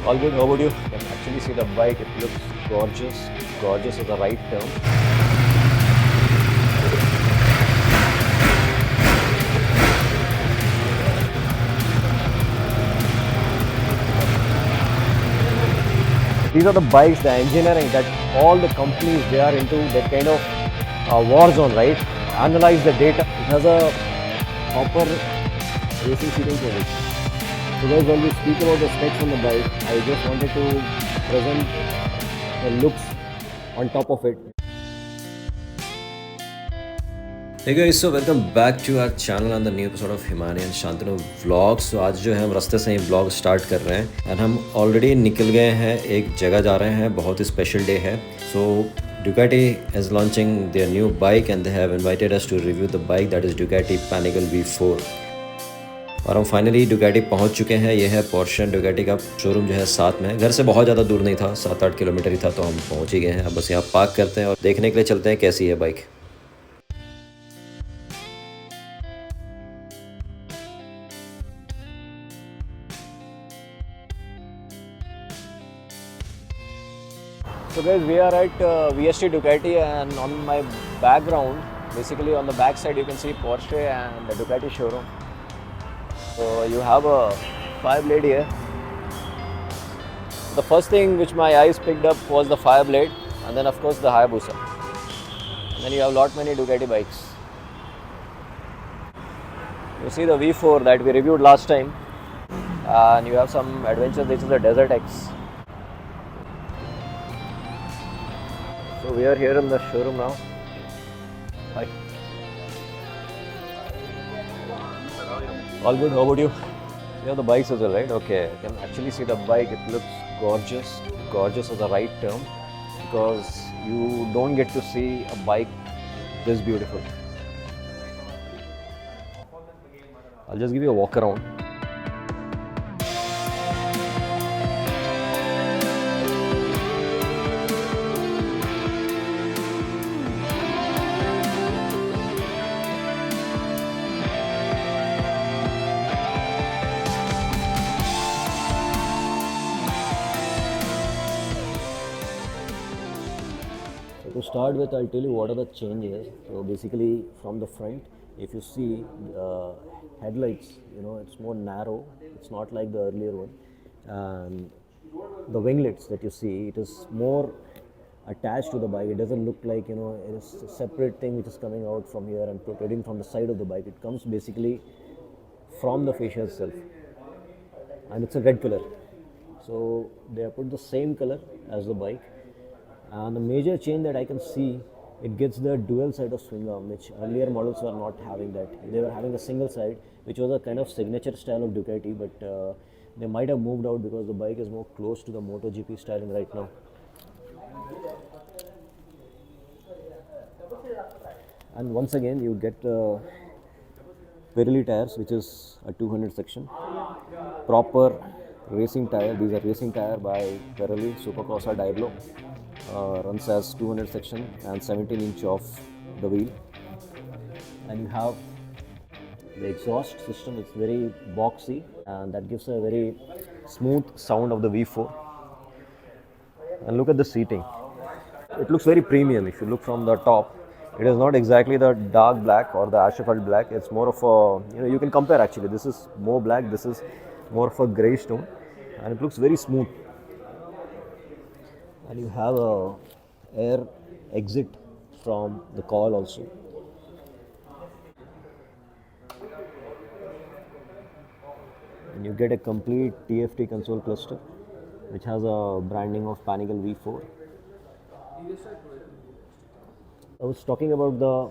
All good. How about you? You can actually see the bike. It looks gorgeous. Gorgeous is the right term. These are the bikes, the engineering that all the companies they are into that kind of war zone, right? Analyze the data. It has a proper racing seating position. So guys, when we speak about the specs on the bike, I just wanted to present the looks on top of it. Hey guys, so welcome back to our channel on the new episode of Himani and Shantanu vlogs. So आज जो है हम रास्ते से ही vlog start कर रहे हैं and हम already निकल गए हैं, एक जगह जा रहे हैं, बहुत ही special day है. So Ducati is launching their new bike and they have invited us to review the bike, that is Ducati Panigale V4. और हम फाइनली Ducati पहुंच चुके हैं. ये है पोर्शन Ducati का शोरूम जो है साथ में. घर से बहुत ज़्यादा दूर नहीं था, 7-8 किलोमीटर ही था, तो हम पहुंच ही गए हैं. अब बस यहाँ पार्क करते हैं और देखने के लिए चलते हैं कैसी है bike. So guys, we are at VST Ducati, and on my background, basically on the back side, you can see Porsche and the Ducati showroom. So you have a 5-blade here. The first thing which my eyes picked up was the 5-blade, and then of course the Hayabusa. And then you have lot many Ducati bikes. You see the V4 that we reviewed last time, and you have some adventure. This is the Desert X. So we are here in the showroom now. Hi. All good. How about you? You have the bikes as well, right? Okay. You can actually see the bike. It looks gorgeous. Gorgeous is the right term because you don't get to see a bike this beautiful. I'll just give you a walk around. To start with, I'll tell you what are the changes. So basically, from the front, if you see headlights, it's more narrow. It's not like the earlier one. And the winglets that you see, it is more attached to the bike. It doesn't look like it is a separate thing which is coming out from here and protruding from the side of the bike. It comes basically from the fascia itself, and it's a red color. So they have put the same color as the bike. And the major change that I can see, it gets the dual side of swing arm, which earlier models were not having that. They were having a single side, which was a kind of signature style of Ducati, but they might have moved out because the bike is more close to the MotoGP styling right now. And once again, you get the Pirelli tires, which is a 200 section. Proper racing tire. These are racing tire by Pirelli Supercrossa Diablo. Runs as 200 section and 17-inch of the wheel. And you have the exhaust system. It's very boxy, and that gives a very smooth sound of the V4. And look at the seating. It looks very premium. If you look from the top, it is not exactly the dark black or the asphalt black. It's more of a, you can compare actually. This is more black, this is more of a grey stone, and it looks very smooth. And you have a air exit from the coil also. And you get a complete TFT console cluster, which has a branding of Panigale V4. I was talking about the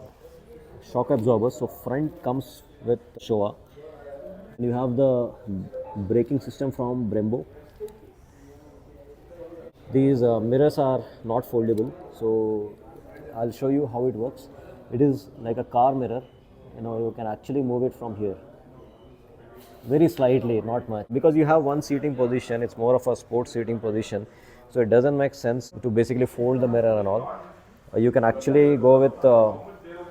shock absorbers. So front comes with Showa. You have the braking system from Brembo. These mirrors are not foldable, so I'll show you how it works. It is like a car mirror. You can actually move it from here. Very slightly, not much. Because you have one seating position, it's more of a sports seating position. So it doesn't make sense to basically fold the mirror and all. You can actually go with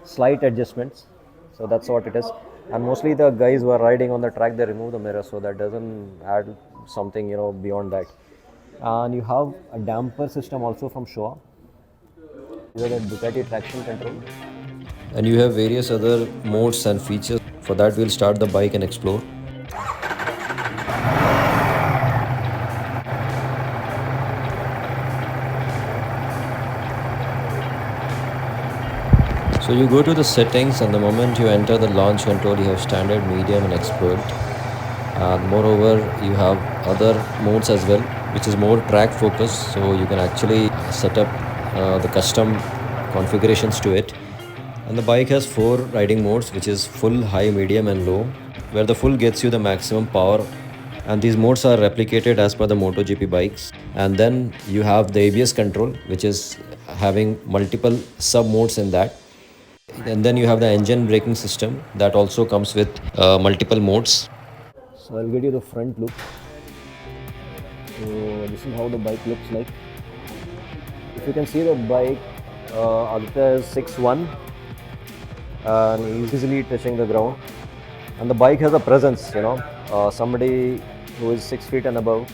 slight adjustments. So that's what it is. And mostly the guys who are riding on the track, they remove the mirror, so that doesn't add something beyond that. And you have a damper system also from Showa. You have the Ducati traction control. And you have various other modes and features. For that, we'll start the bike and explore. So you go to the settings, and the moment you enter the launch control, you have standard, medium and expert. And moreover, you have other modes as well, which is more track focused, so you can actually set up the custom configurations to it. And the bike has 4 riding modes, which is full, high, medium and low, where the full gets you the maximum power, and these modes are replicated as per the MotoGP bikes. And then you have the ABS control, which is having multiple sub modes in that. And then you have the engine braking system that also comes with multiple modes. So I'll get you the front look. So this is how the bike looks like. If you can see the bike, Aditya is 6'1" and he's easily touching the ground. And the bike has a presence, somebody who is 6 feet and above.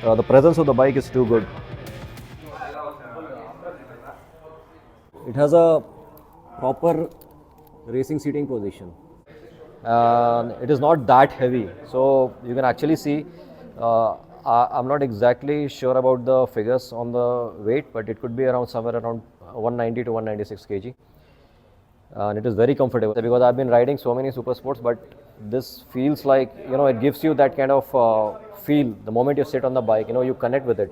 The presence of the bike is too good. It has a proper racing seating position. And it is not that heavy, so you can actually see. I'm not exactly sure about the figures on the weight, but it could be around somewhere around 190 to 196 kg, and it is very comfortable because I've been riding so many super sports, but this feels like, it gives you that kind of feel the moment you sit on the bike. You connect with it.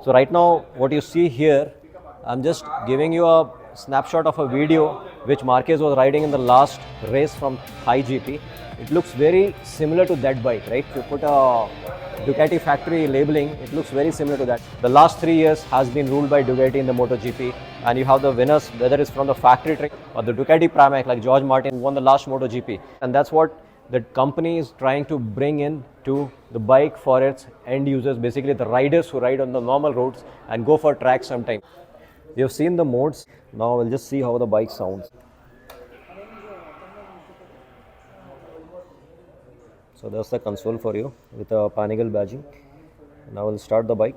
So right now what you see here, I'm just giving you a snapshot of a video which Marquez was riding in the last race from Thai GP. It looks very similar to that bike, right? If you put a Ducati factory labeling, it looks very similar to that. The last 3 years has been ruled by Ducati in the MotoGP, and you have the winners, whether it's from the factory track or the Ducati Pramac, like George Martin, who won the last MotoGP. And that's what the company is trying to bring in to the bike for its end users, basically the riders who ride on the normal roads and go for tracks sometime. You've seen the modes. Now we'll just see how the bike sounds. So there's the console for you with a Panigale badging. Now we'll start the bike.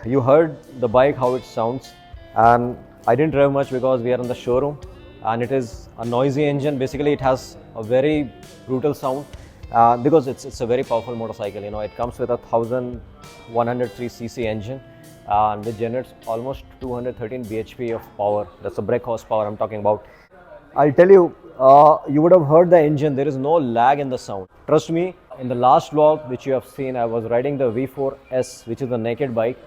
You heard the bike, how it sounds, and I didn't rev much because we are in the showroom and it is a noisy engine. Basically it has a very brutal sound because it's a very powerful motorcycle. It comes with a 1103cc engine and it generates almost 213 bhp of power. That's the brake horsepower I'm talking about. I'll tell you, you would have heard the engine. There is no lag in the sound. Trust me, in the last vlog which you have seen, I was riding the V4S, which is the naked bike.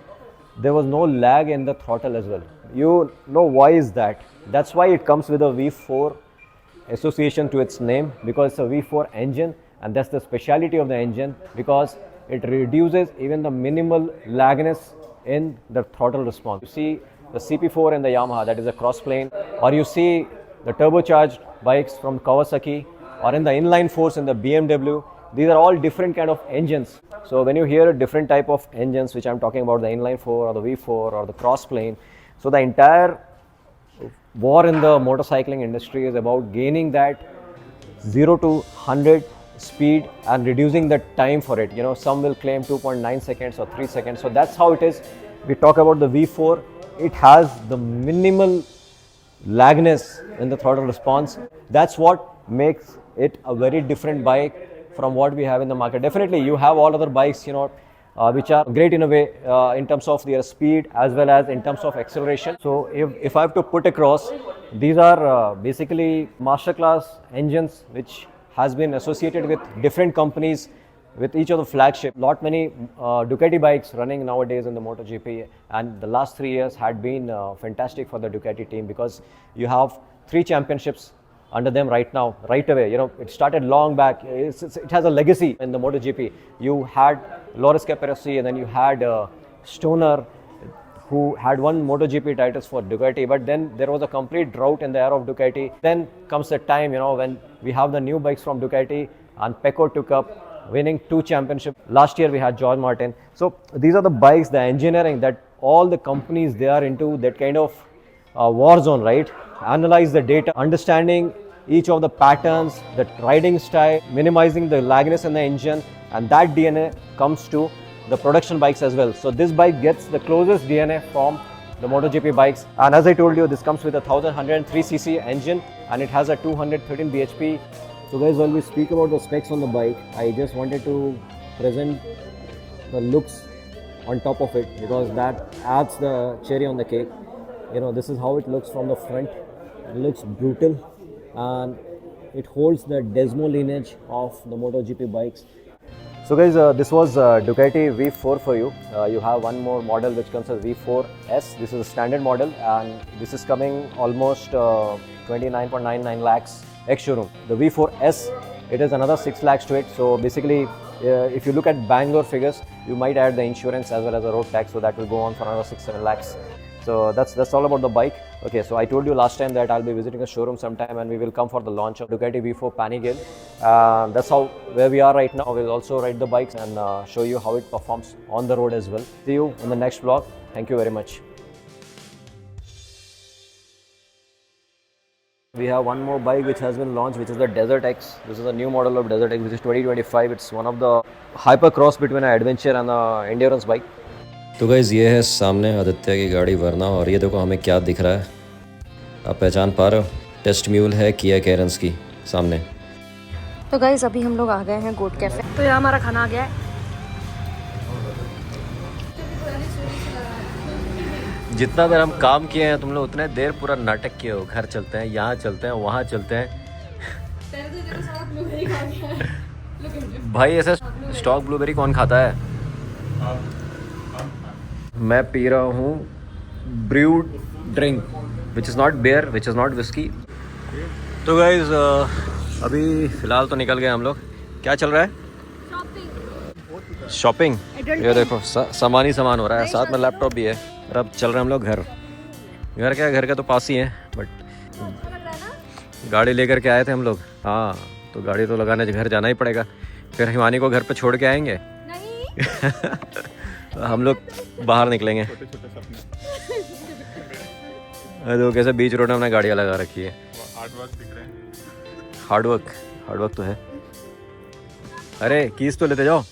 There was no lag in the throttle as well. You know why is that? That's why it comes with a V4 association to its name, because it's a V4 engine, and that's the speciality of the engine, because it reduces even the minimal lagness in the throttle response. You see the CP4 in the Yamaha, that is a cross plane, or you see the turbocharged bikes from Kawasaki, or in the inline force in the BMW. These are all different kind of engines. So when you hear a different type of engines, which I'm talking about, the inline 4 or the V4 or the cross plane, so the entire war in the motorcycling industry is about gaining that 0 to 100 speed and reducing the time for it. Some will claim 2.9 seconds or 3 seconds. So that's how it is. We talk about the V4. It has the minimal lagness in the throttle response. That's what makes it a very different bike from what we have in the market. Definitely you have all other bikes, which are great in a way in terms of their speed as well as in terms of acceleration. So if I have to put across, these are basically masterclass engines which has been associated with different companies, with each of the flagship. Lot many Ducati bikes running nowadays in the MotoGP, and the last 3 years had been fantastic for the Ducati team because you have 3 championships under them right now, right away. You know, it started long back. It has a legacy in the MotoGP. You had Loris Capirossi, and then you had Stoner, who had won MotoGP titles for Ducati, but then there was a complete drought in the era of Ducati. Then comes the time, you know, when we have the new bikes from Ducati, and Pecco took up, winning 2 championships. Last year we had George Martin. So these are the bikes, the engineering that all the companies, they are into that kind of war zone, right? Analyze the data, understanding each of the patterns, the riding style, minimizing the lagness in the engine, and that DNA comes to the production bikes as well. So this bike gets the closest DNA from the MotoGP bikes, and as I told you, this comes with a 1103cc engine and it has a 213 bhp. So guys, while we speak about the specs on the bike, I just wanted to present the looks on top of it because that adds the cherry on the cake. You know, this is how it looks from the front. It looks brutal and it holds the Desmo lineage of the MotoGP bikes. So guys, this was Ducati V4 for you. You have one more model which comes as V4S. This is a standard model and this is coming almost 29.99 lakhs ex-showroom. The V4S, it is another 6 lakhs to it. So basically, if you look at Bangalore figures, you might add the insurance as well as the road tax, so that will go on for another 6-7 lakhs. So that's all about the bike. Okay, so I told you last time that I'll be visiting a showroom sometime and we will come for the launch of Ducati V4 Panigale. That's how where we are right now. We'll also ride the bikes and show you how it performs on the road as well. See you in the next vlog. Thank you very much. We have one more bike which has been launched, which is the Desert X. This is a new model of Desert X, which is 2025. It's one of the hypercross between an adventure and an endurance bike. तो guys ये है सामने आदित्य की गाड़ी वरना, और ये देखो हमें क्या दिख रहा है, आप पहचान पा रहे हो? टेस्ट म्यूल है किया कैरेंस की सामने। तो गाइज़ अभी हम लोग आ गए हैं गोट कैफे। तो यहाँ हमारा खाना आ गया है। जितना देर हम काम किए हैं तुम लोग उतने देर पूरा नाटक किए हो। घर चलते हैं, यहाँ चलते हैं, वहाँ चलते हैं। भाई ऐसे स्टॉक ब्लूबेरी कौन खाता है? मैं पी रहा हूँ brood drink which is not bear, which is not whisky. तो गाइज अभी फ़िलहाल तो निकल गए हम लोग। क्या चल रहा है? शॉपिंग। ये देखो सामान ही सामान हो रहा है, साथ में लैपटॉप भी है। और अब चल रहे हैं हम लोग घर। घर क्या, घर का तो पास ही है, बट गाड़ी लेकर के आए थे हम लोग। हाँ, तो गाड़ी तो लगाने घर जाना ही पड़ेगा। फिर हिमानी को घर पे छोड़ के आएंगे। हम लोग बाहर निकलेंगे। तो कैसे बीच रोड में हमने गाड़ियाँ लगा रखी है। हार्ड वर्क तो है। अरे कीज तो लेते जाओ।